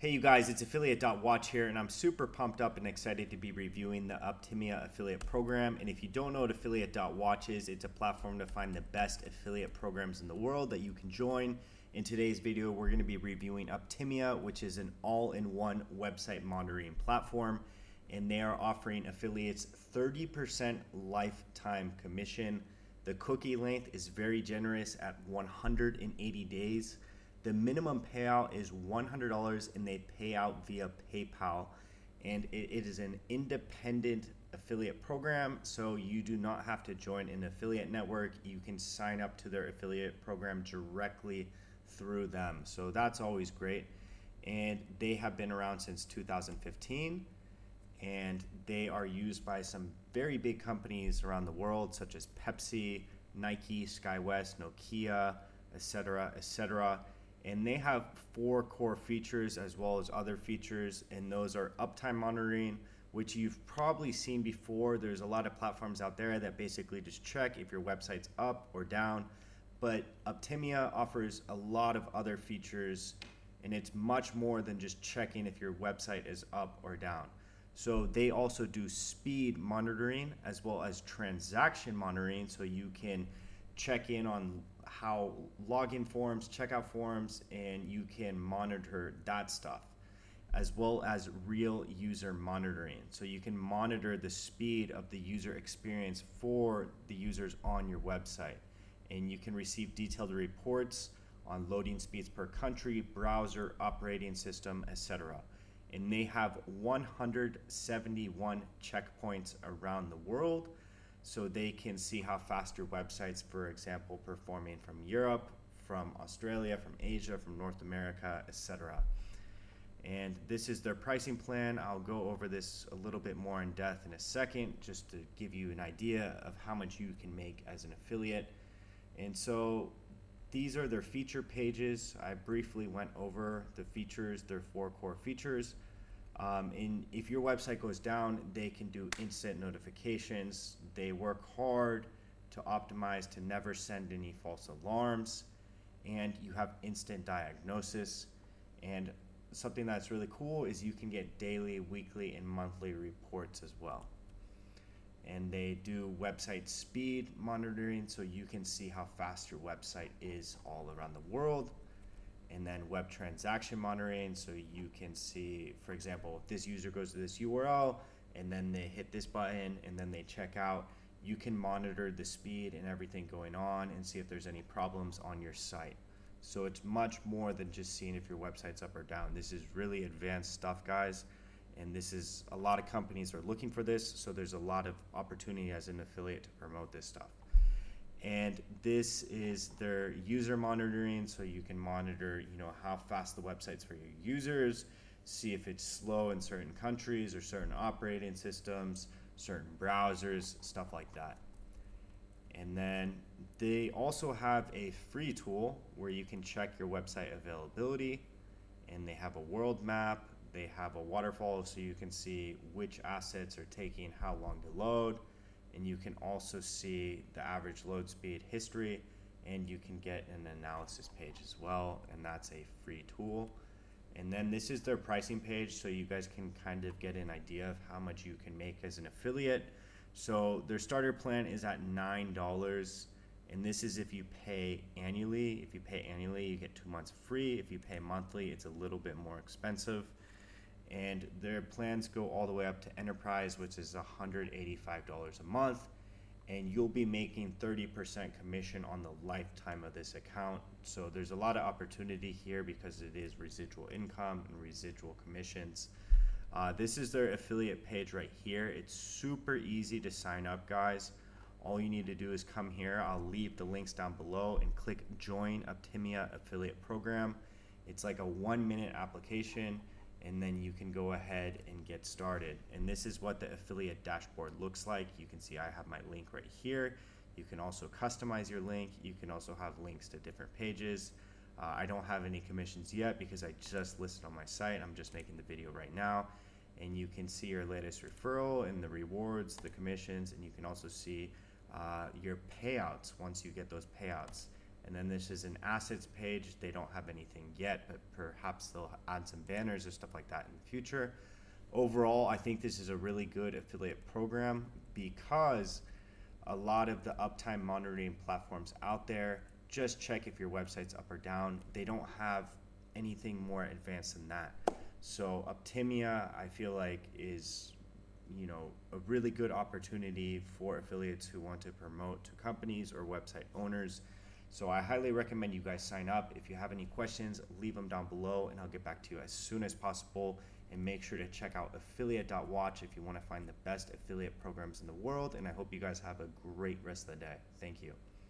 Hey you guys, it's affiliate.watch here, and I'm super pumped up and excited to be reviewing the Uptimia affiliate program. And if you don't know what affiliate.watch is, it's a platform to find the best affiliate programs in the world that you can join. In today's video, we're going to be reviewing Uptimia, which is an all-in-one website monitoring platform, and they are offering affiliates 30% lifetime commission. The cookie length is very generous at 180 days. The minimum payout is $100 and they pay out via PayPal. And it is an independent affiliate program, so you do not have to join an affiliate network. You can sign up to their affiliate program directly through them. So that's always great. And they have been around since 2015. And they are used by some very big companies around the world, such as Pepsi, Nike, SkyWest, Nokia, etc., etc. And they have 4 core features as well as other features, and those are uptime monitoring, which you've probably seen before. There's a lot of platforms out there that basically just check if your website's up or down, but Uptimia offers a lot of other features, and it's much more than just checking if your website is up or down. So they also do speed monitoring as well as transaction monitoring, so you can check in on how login forms, checkout forms, and you can monitor that stuff, as well as real user monitoring. So you can monitor the speed of the user experience for the users on your website, and you can receive detailed reports on loading speeds per country, browser, operating system, etc. And they have 171 checkpoints around the world, so they can see how fast your website's, for example, performing from Europe, from Australia, from Asia, from North America, etc. And this is their pricing plan. I'll go over this a little bit more in depth in a second, just to give you an idea of how much you can make as an affiliate. And so these are their feature pages. I briefly went over the features, their 4 core features. And if your website goes down, they can do instant notifications. They work hard to optimize to never send any false alarms, and you have instant diagnosis. And something that's really cool is you can get daily, weekly, and monthly reports as well. And they do website speed monitoring, so you can see how fast your website is all around the world. And then web transaction monitoring, so you can see, for example, if this user goes to this URL and then they hit this button and then they check out, you can monitor the speed and everything going on and see if there's any problems on your site. So it's much more than just seeing if your website's up or down. This is really advanced stuff, guys, and this is, a lot of companies are looking for this, so there's a lot of opportunity as an affiliate to promote this stuff. And this is their user monitoring, so you can monitor, how fast the website's for your users, see if it's slow in certain countries or certain operating systems, certain browsers, stuff like that. And then they also have a free tool where you can check your website availability, and they have a world map, they have a waterfall so you can see which assets are taking how long to load. And you can also see the average load speed history, and you can get an analysis page as well, and that's a free tool. And then this is their pricing page, so you guys can kind of get an idea of how much you can make as an affiliate. So their starter plan is at $9, and this is if you pay annually. If you pay annually, you get 2 months free. If you pay monthly, it's a little bit more expensive. And their plans go all the way up to enterprise, which is $185 a month, and you'll be making 30% commission on the lifetime of this account. So there's a lot of opportunity here because it is residual income and residual commissions. This is their affiliate page right here. It's super easy to sign up, guys. All you need to do is come here. I'll leave the links down below and click Join Uptimia Affiliate Program. It's like a 1-minute application, and then you can go ahead and get started. And this is what the affiliate dashboard looks like. You can see I have my link right here. You can also customize your link. You can also have links to different pages. I don't have any commissions yet because I just listed on my site. I'm just making the video right now. And you can see your latest referral and the rewards, the commissions, and you can also see your payouts once you get those payouts. And then this is an assets page. They don't have anything yet, but perhaps they'll add some banners or stuff like that in the future. Overall, I think this is a really good affiliate program because a lot of the uptime monitoring platforms out there just check if your website's up or down. They don't have anything more advanced than that. So Uptimia, I feel like, is a really good opportunity for affiliates who want to promote to companies or website owners. So I highly recommend you guys sign up. If you have any questions, leave them down below and I'll get back to you as soon as possible. And make sure to check out affiliate.watch if you want to find the best affiliate programs in the world. And I hope you guys have a great rest of the day. Thank you.